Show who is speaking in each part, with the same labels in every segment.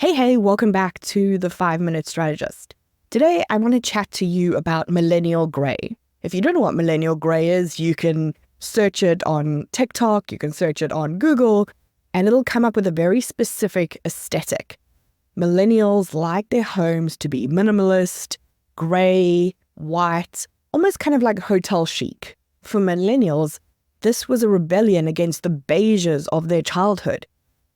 Speaker 1: Hey, welcome back to the 5-Minute Strategist. Today, I want to chat to you about millennial gray. If you don't know what millennial gray is, you can search it on TikTok, you can search it on Google, and it'll come up with a very specific aesthetic. Millennials like their homes to be minimalist, gray, white, almost kind of like hotel chic. For millennials, this was a rebellion against the beiges of their childhood,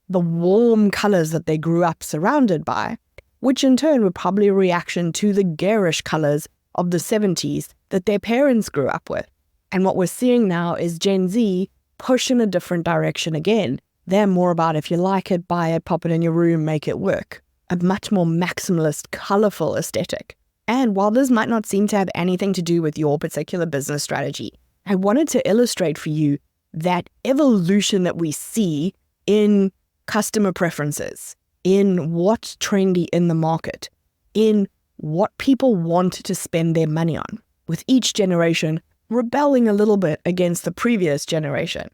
Speaker 1: the warm colors that they grew up surrounded by, which in turn were probably a reaction to the garish colors of the 70s that their parents grew up with. And what we're seeing now is Gen Z push in a different direction again. They're more about if you like it, buy it, pop it in your room, make it work. A much more maximalist, colorful aesthetic. And while this might not seem to have anything to do with your particular business strategy, I wanted to illustrate for you that evolution that we see in customer preferences, in what's trendy in the market, in what people want to spend their money on, with each generation rebelling a little bit against the previous generation.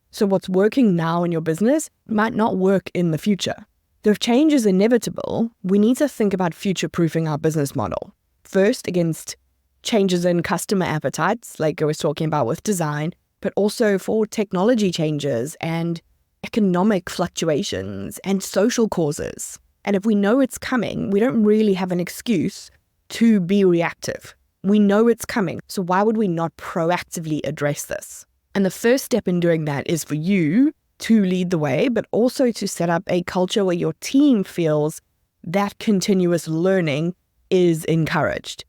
Speaker 1: So what's working now in your business might not work in the future. If change is inevitable, we need to think about future-proofing our business model. First, against changes in customer appetites, like I was talking about with design, but also for technology changes and economic fluctuations and social causes. And if we know it's coming, we don't really have an excuse to be reactive. We know it's coming, so why would we not proactively address this? And the first step in doing that is for you to lead the way, but also to set up a culture where your team feels that continuous learning is encouraged.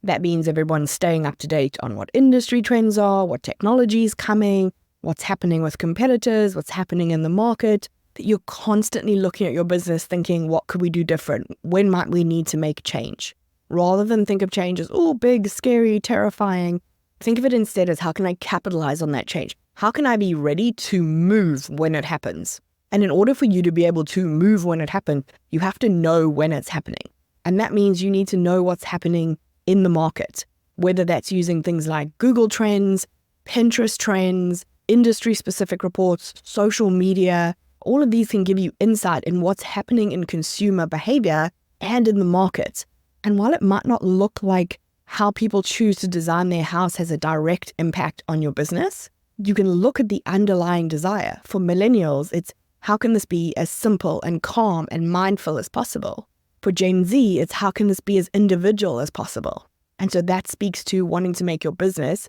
Speaker 1: That means everyone's staying up to date on what industry trends are, what technology is coming, what's happening with competitors, what's happening in the market, that you're constantly looking at your business thinking, what could we do different? When might we need to make change? Rather than think of change as, oh, big, scary, terrifying, think of it instead as how can I capitalize on that change? How can I be ready to move when it happens? And in order for you to be able to move when it happens, you have to know when it's happening. And that means you need to know what's happening in the market, whether that's using things like Google Trends, Pinterest Trends, industry-specific reports, social media. All of these can give you insight in what's happening in consumer behavior and in the market. And while it might not look like how people choose to design their house has a direct impact on your business, you can look at the underlying desire. For millennials, it's how can this be as simple and calm and mindful as possible? For Gen Z, it's how can this be as individual as possible? And so that speaks to wanting to make your business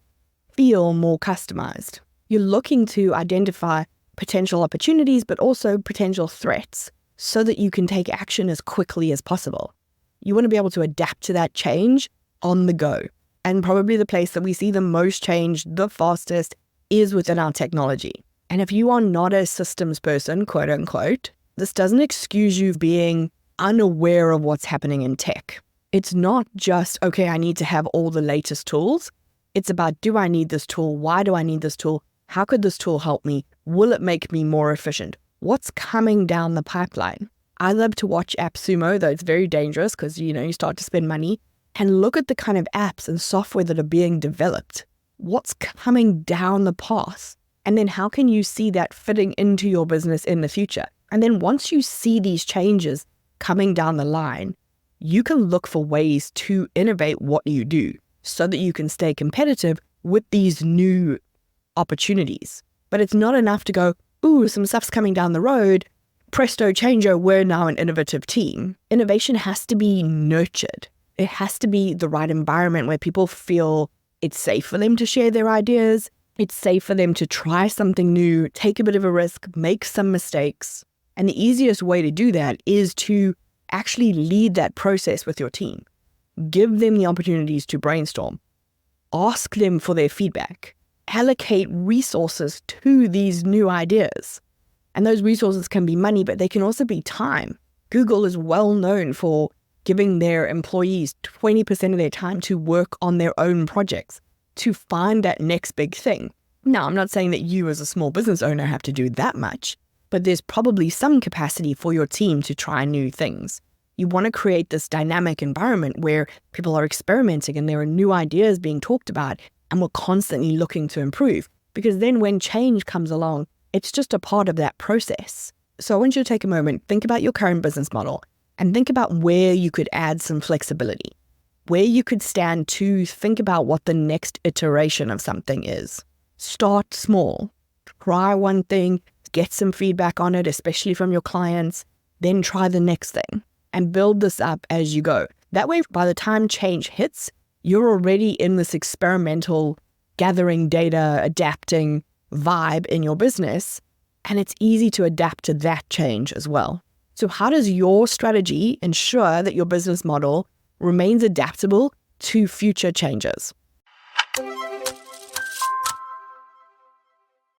Speaker 1: feel more customized. You're looking to identify potential opportunities, but also potential threats so that you can take action as quickly as possible. You want to be able to adapt to that change on the go. And probably the place that we see the most change the fastest is within our technology. And if you are not a systems person, quote unquote, this doesn't excuse you being unaware of what's happening in tech. It's not just, okay, I need to have all the latest tools. It's about, do I need this tool? Why do I need this tool? How could this tool help me? Will it make me more efficient? What's coming down the pipeline? I love to watch AppSumo, though it's very dangerous because, you start to spend money, and look at the kind of apps and software that are being developed. What's coming down the path? And then how can you see that fitting into your business in the future? And then once you see these changes coming down the line, you can look for ways to innovate what you do so that you can stay competitive with these new opportunities. But it's not enough to go, ooh, some stuff's coming down the road, presto changeo, we're now an innovative team. Innovation has to be nurtured. It has to be the right environment where people feel it's safe for them to share their ideas. It's safe for them to try something new, take a bit of a risk, make some mistakes. And the easiest way to do that is to actually lead that process with your team. Give them the opportunities to brainstorm. Ask them for their feedback. Allocate resources to these new ideas. And those resources can be money, but they can also be time. Google is well known for giving their employees 20% of their time to work on their own projects, to find that next big thing. Now, I'm not saying that you as a small business owner have to do that much, but there's probably some capacity for your team to try new things. You want to create this dynamic environment where people are experimenting and there are new ideas being talked about, and we're constantly looking to improve, because then when change comes along, it's just a part of that process. So I want you to take a moment, think about your current business model. and think about where you could add some flexibility, where you could stand to think about what the next iteration of something is. Start small. Try one thing, get some feedback on it, especially from your clients, then try the next thing and build this up as you go. That way, by the time change hits, you're already in this experimental, gathering data, adapting vibe in your business, and it's easy to adapt to that change as well. So how does your strategy ensure that your business model remains adaptable to future changes?